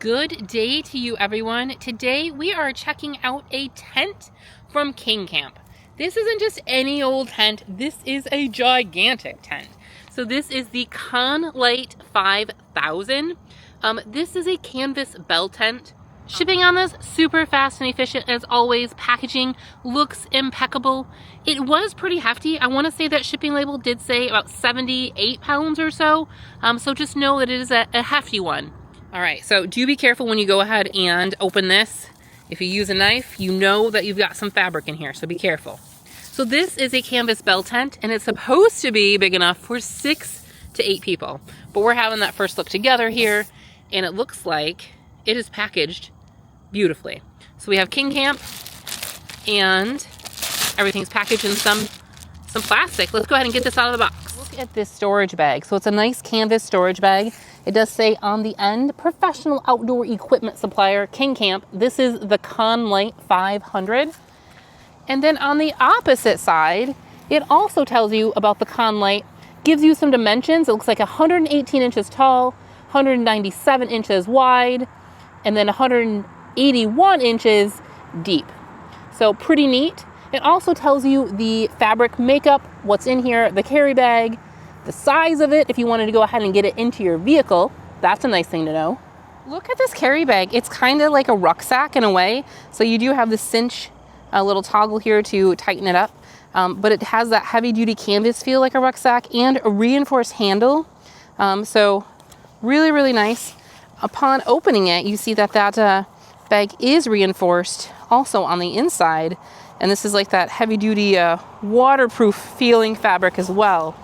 Good day to you, everyone. Today we are checking out a tent from KingCamp. This isn't just any old tent, this is a gigantic tent. So this is the Khan Light 5000. This is a canvas bell tent. Shipping on this, super fast and efficient as always. Packaging looks impeccable. It was pretty hefty. I want to say that shipping label did say about 78 pounds or so. So just know that it is a hefty one. All right, so do be careful when you go ahead and open this. If you use a knife, you know that you've got some fabric in here, so be careful. So this is a canvas bell tent, and it's supposed to be big enough for 6 to 8 people. But we're having that first look together here, and it looks like it is packaged beautifully. So we have KingCamp, and everything's packaged in some plastic. Let's go ahead and get this out of the box. Look at this storage bag. So it's a nice canvas storage bag. It does say on the end, professional outdoor equipment supplier, KingCamp. This is the Khan Light 500. And then on the opposite side, it also tells you about the Khan Light, gives you some dimensions. It looks like 118 inches tall, 197 inches wide, and then 181 inches deep. So pretty neat. It also tells you the fabric makeup, what's in here, the carry bag, the size of it, if you wanted to go ahead and get it into your vehicle. That's a nice thing to know. Look at this carry bag. It's kind of like a rucksack in a way. So you do have the cinch, a little toggle here to tighten it up. But it has that heavy duty canvas feel like a rucksack and a reinforced handle. So really, really nice. Upon opening it, you see that bag is reinforced also on the inside. And this is like that heavy duty waterproof feeling fabric as well.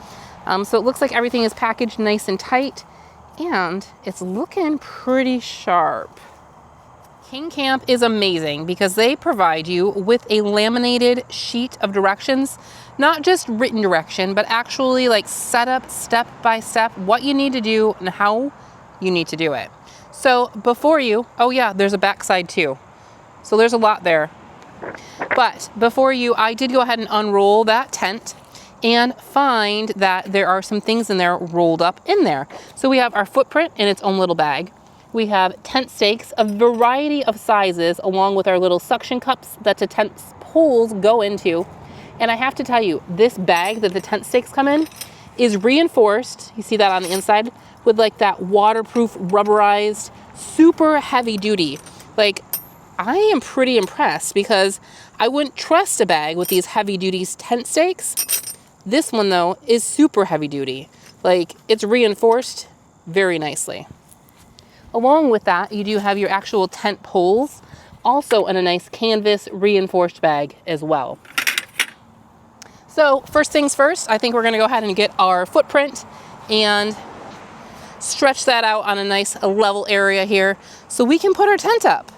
So it looks like everything is packaged nice and tight, and it's looking pretty sharp. KingCamp is amazing because they provide you with a laminated sheet of directions, not just written direction, but actually like set up step by step what you need to do and how you need to do it. So before you, oh yeah, there's a backside too. So there's a lot there. But before you, I did go ahead and unroll that tent and find that there are some things in there rolled up in there. So we have our footprint in its own little bag. We have tent stakes, a variety of sizes, along with our little suction cups that the tent poles go into. And I have to tell you, this bag that the tent stakes come in is reinforced. You see that on the inside with like that waterproof, rubberized, super heavy duty. Like, I am pretty impressed because I wouldn't trust a bag with these heavy duty tent stakes. This one though is super heavy duty. Like, it's reinforced very nicely. Along with that, you do have your actual tent poles, also in a nice canvas reinforced bag as well. So first things first, I think we're gonna go ahead and get our footprint and stretch that out on a nice level area here so we can put our tent up.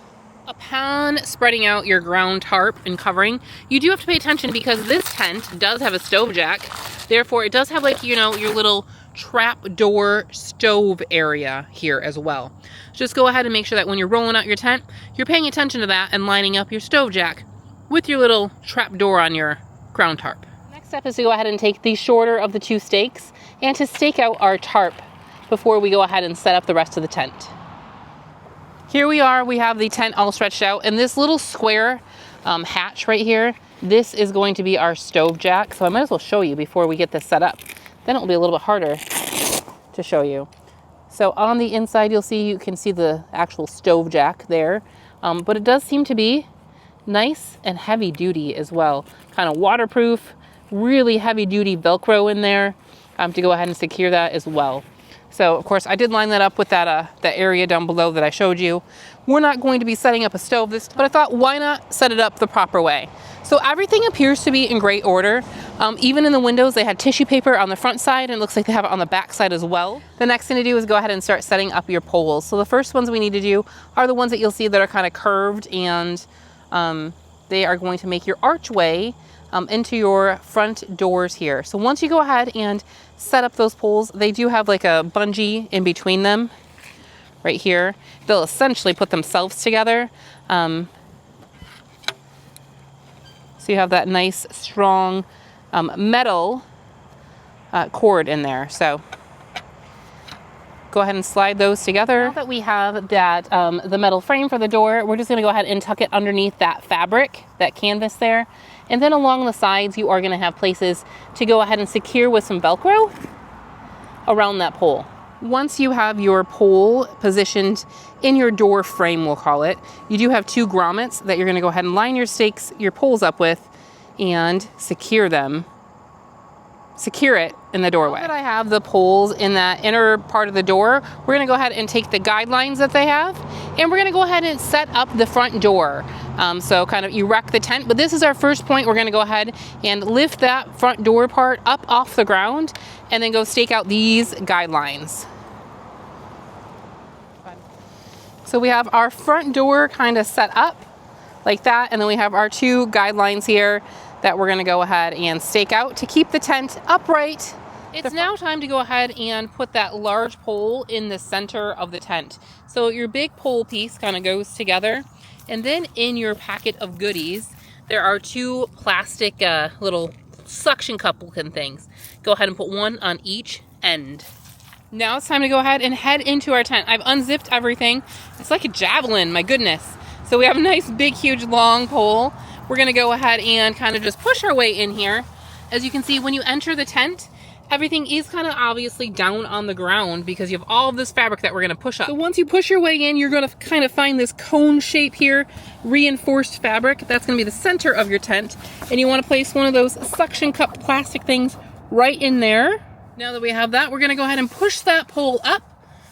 Upon spreading out your ground tarp and covering, you do have to pay attention because this tent does have a stove jack. Therefore, it does have like, you know, your little trap door stove area here as well. Just go ahead and make sure that when you're rolling out your tent, you're paying attention to that and lining up your stove jack with your little trap door on your ground tarp. Next step is to go ahead and take the shorter of the 2 stakes and to stake out our tarp before we go ahead and set up the rest of the tent. Here we are, we have the tent all stretched out, and this little square hatch right here, this is going to be our stove jack. So I might as well show you before we get this set up. Then it will be a little bit harder to show you. So on the inside, you can see the actual stove jack there, but it does seem to be nice and heavy duty as well. Kind of waterproof, really heavy duty Velcro in there to go ahead and secure that as well. So of course I did line that up with that area down below that I showed you. We're not going to be setting up a stove this time, but I thought why not set it up the proper way. So everything appears to be in great order. Even in the windows, they had tissue paper on the front side, and it looks like they have it on the back side as well. The next thing to do is go ahead and start setting up your poles. So the first ones we need to do are the ones that you'll see that are kind of curved, and they are going to make your archway into your front doors here. So once you go ahead and set up those poles, they do have like a bungee in between them right here. They'll essentially put themselves together. So you have that nice strong metal cord in there. So go ahead and slide those together. Now that we have that, the metal frame for the door, we're just gonna go ahead and tuck it underneath that fabric, that canvas there. And then along the sides, you are gonna have places to go ahead and secure with some Velcro around that pole. Once you have your pole positioned in your door frame, we'll call it, you do have 2 grommets that you're gonna go ahead and line your stakes, your poles up with, and secure them. Secure it in the doorway. Now that I have the poles in that inner part of the door, we're gonna go ahead and take the guidelines that they have, and we're gonna go ahead and set up the front door. So kind of erect the tent, but this is our first point. We're gonna go ahead and lift that front door part up off the ground and then go stake out these guidelines. So we have our front door kind of set up like that, and then we have our 2 guidelines here that we're gonna go ahead and stake out to keep the tent upright. It's now time to go ahead and put that large pole in the center of the tent. So your big pole piece kind of goes together, and then in your packet of goodies, there are 2 plastic little suction cup looking things. Go ahead and put one on each end. Now it's time to go ahead and head into our tent. I've unzipped everything. It's like a javelin, my goodness. So we have a nice big huge long pole. We're gonna go ahead and kind of just push our way in here. As you can see, when you enter the tent, everything is kind of obviously down on the ground because you have all of this fabric that we're gonna push up. So once you push your way in, you're gonna kind of find this cone shape here, reinforced fabric. That's gonna be the center of your tent. And you wanna place one of those suction cup plastic things right in there. Now that we have that, we're gonna go ahead and push that pole up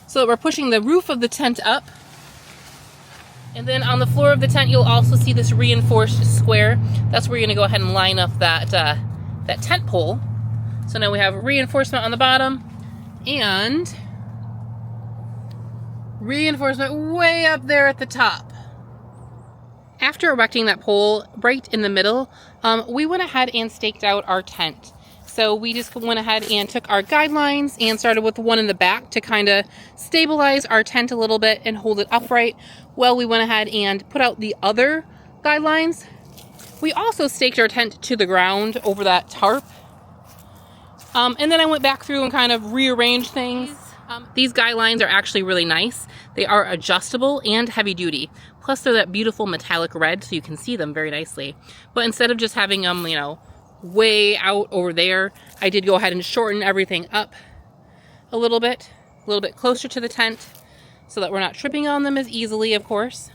so that we're pushing the roof of the tent up. And then on the floor of the tent, you'll also see this reinforced square. That's where you're gonna go ahead and line up that, that tent pole. So now we have reinforcement on the bottom and reinforcement way up there at the top. After erecting that pole right in the middle, we went ahead and staked out our tent. So we just went ahead and took our guidelines and started with the one in the back to kind of stabilize our tent a little bit and hold it upright. Well, we went ahead and put out the other guidelines. We also staked our tent to the ground over that tarp. And then I went back through and kind of rearranged things. These guidelines are actually really nice. They are adjustable and heavy duty. Plus they're that beautiful metallic red so you can see them very nicely. But instead of just having them, you know, way out over there, I did go ahead and shorten everything up a little bit closer to the tent so that we're not tripping on them as easily, of course.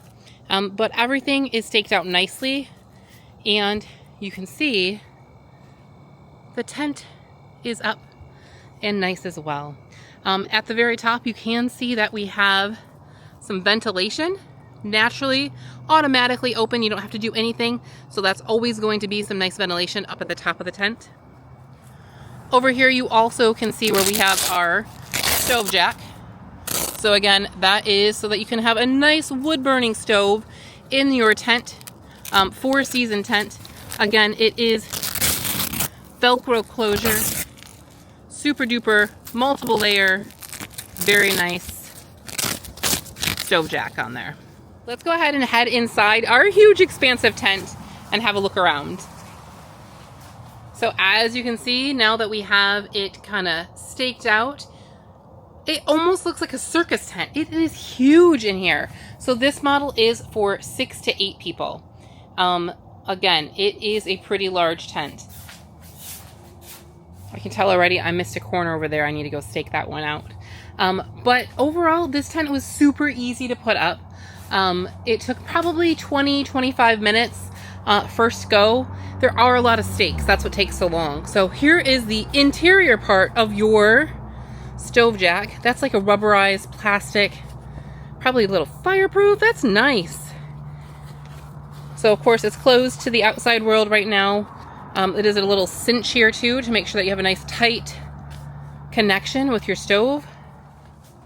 But everything is staked out nicely, and you can see the tent is up and nice as well. At the very top, you can see that we have some ventilation, naturally, automatically open. You don't have to do anything. So that's always going to be some nice ventilation up at the top of the tent. Over here, you also can see where we have our stove jack. So again, that is so that you can have a nice wood burning stove in your tent, 4-season tent. Again, it is Velcro closure, super duper, multiple layer, very nice stove jack on there. Let's go ahead and head inside our huge expansive tent and have a look around. So as you can see, now that we have it kind of staked out, it almost looks like a circus tent. It is huge in here. So this model is for 6 to 8 people. Again, it is a pretty large tent. I can tell already I missed a corner over there. I need to go stake that one out. But overall, this tent was super easy to put up. It took probably 20-25 minutes first go. There are a lot of stakes. That's what takes so long. So here is the interior part of your stove jack. That's like a rubberized plastic, probably a little fireproof. That's nice. So of course it's closed to the outside world right now. It is a little cinch here too to make sure that you have a nice tight connection with your stove.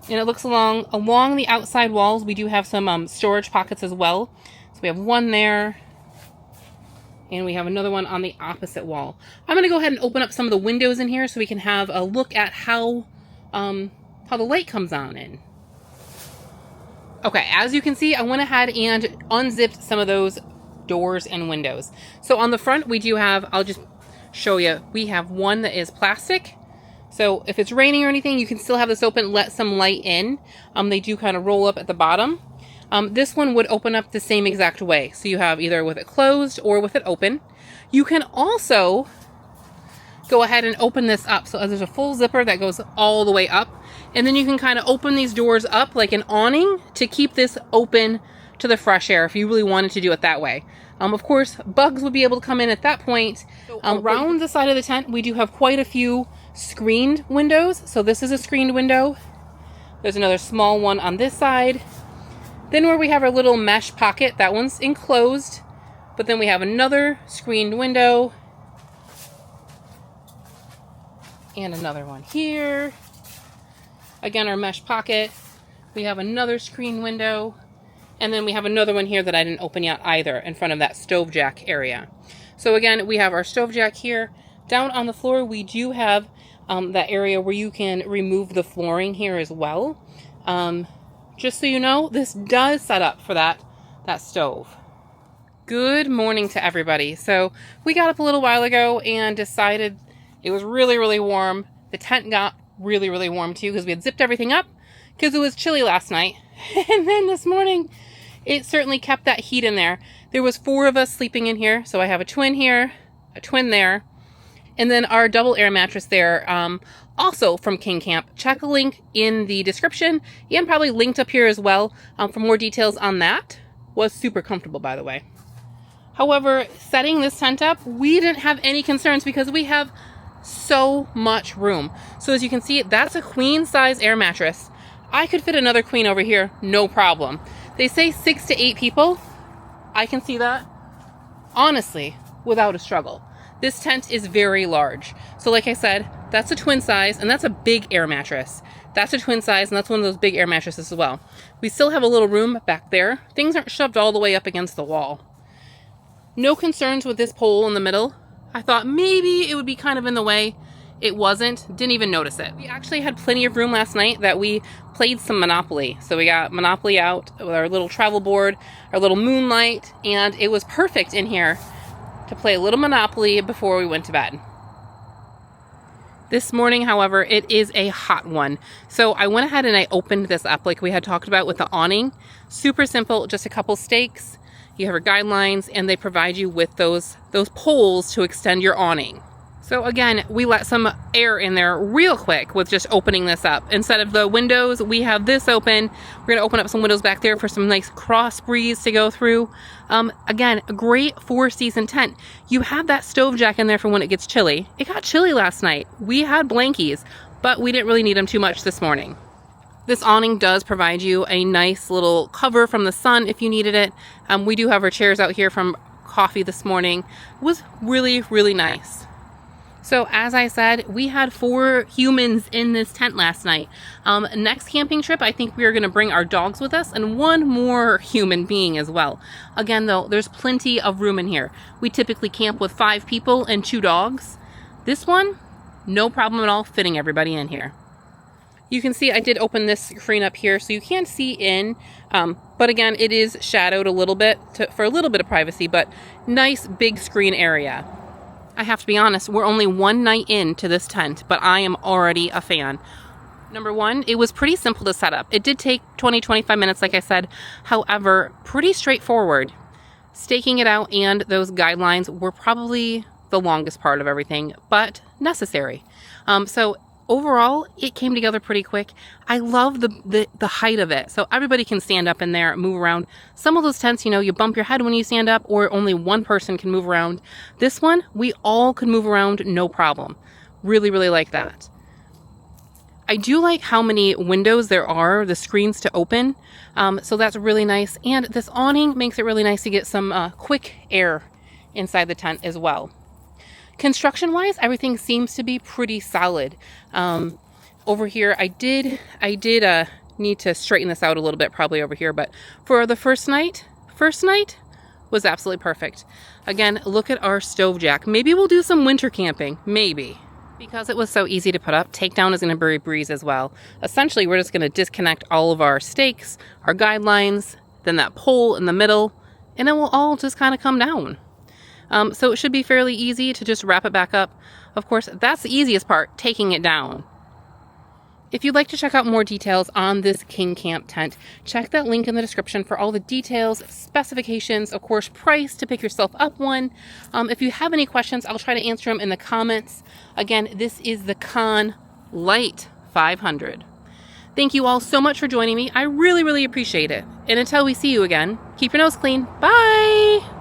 And it looks along the outside walls. We do have some storage pockets as well. So we have one there, and we have another one on the opposite wall. I'm gonna go ahead and open up some of the windows in here so we can have a look at how the light comes on in. Okay, as you can see, I went ahead and unzipped some of those doors and windows. So on the front, we do have, I'll just show you, we have one that is plastic. So if it's raining or anything, you can still have this open, let some light in. They do kind of roll up at the bottom. This one would open up the same exact way. So you have either with it closed or with it open. You can also go ahead and open this up. So there's a full zipper that goes all the way up. And then you can kind of open these doors up like an awning to keep this open to the fresh air if you really wanted to do it that way. Of course, bugs would be able to come in at that point. Around the side of the tent, we do have quite a few screened windows. So this is a screened window. There's another small one on this side. Then where we have our little mesh pocket, that one's enclosed. But then we have another screened window. And another one here. Again, our mesh pocket. We have another screen window. And then we have another one here that I didn't open yet either in front of that stove jack area. So again, we have our stove jack here. Down on the floor, we do have that area where you can remove the flooring here as well. Just so you know, this does set up for that stove. Good morning to everybody. So we got up a little while ago and decided it was really, really warm. The tent got really, really warm too because we had zipped everything up because it was chilly last night. And then this morning, it certainly kept that heat in there. There was 4 of us sleeping in here. So I have a twin here, a twin there, and then our double air mattress there, also from KingCamp. Check a link in the description and probably linked up here as well for more details on that. Was super comfortable, by the way. However, setting this tent up, we didn't have any concerns because we have so much room. So as you can see, that's a queen size air mattress. I could fit another queen over here, no problem. They say 6 to 8 people. I can see that, honestly, without a struggle. This tent is very large. So like I said, that's a twin size, and that's a big air mattress. That's a twin size, and that's one of those big air mattresses as well. We still have a little room back there. Things aren't shoved all the way up against the wall. No concerns with this pole in the middle. I thought maybe it would be kind of in the way. It wasn't. Didn't even notice it. We actually had plenty of room last night that we played some Monopoly. So we got Monopoly out with our little travel board, our little moonlight, and it was perfect in here to play a little Monopoly before we went to bed. This morning, however, it is a hot one. So I went ahead and I opened this up like we had talked about with the awning. Super simple, just a couple stakes. You have your guidelines, and they provide you with those poles to extend your awning. So again, we let some air in there real quick with just opening this up. Instead of the windows, we have this open. We're gonna open up some windows back there for some nice cross breeze to go through. Again, a great 4-season tent. You have that stove jack in there for when it gets chilly. It got chilly last night. We had blankies, but we didn't really need them too much this morning. This awning does provide you a nice little cover from the sun if you needed it. We do have our chairs out here from coffee this morning. It was really, really nice. So as I said, we had 4 humans in this tent last night. Next camping trip, I think we are going to bring our dogs with us and 1 more human being as well. Again, though, there's plenty of room in here. We typically camp with 5 people and 2 dogs. This one, no problem at all fitting everybody in here. You can see I did open this screen up here so you can't see in, but again, it is shadowed a little bit for a little bit of privacy, but nice big screen area. I have to be honest, we're only 1 night into this tent, but I am already a fan. Number 1, it was pretty simple to set up. It did take 20-25 minutes, like I said. However, pretty straightforward. Staking it out and those guidelines were probably the longest part of everything, but necessary. So overall, it came together pretty quick. I love the height of it. So everybody can stand up in there, move around. Some of those tents, you bump your head when you stand up, or only one person can move around. This one, we all could move around, no problem. Really, really like that. I do like how many windows there are, the screens to open. So that's really nice. And this awning makes it really nice to get some quick air inside the tent as well. Construction wise, everything seems to be pretty solid. Over here, I did need to straighten this out a little bit probably over here, but for the first night was absolutely perfect. Again, look at our stove jack. Maybe we'll do some winter camping, maybe. Because it was so easy to put up, takedown is going to be a breeze as well. Essentially, we're just going to disconnect all of our stakes, our guidelines, then that pole in the middle, and it will all just kind of come down. So it should be fairly easy to just wrap it back up. Of course, that's the easiest part, taking it down. If you'd like to check out more details on this KingCamp tent, check that link in the description for all the details, specifications, of course, price to pick yourself up one. If you have any questions, I'll try to answer them in the comments. Again, this is the Khan Light 500. Thank you all so much for joining me. I really, really appreciate it. And until we see you again, keep your nose clean. Bye!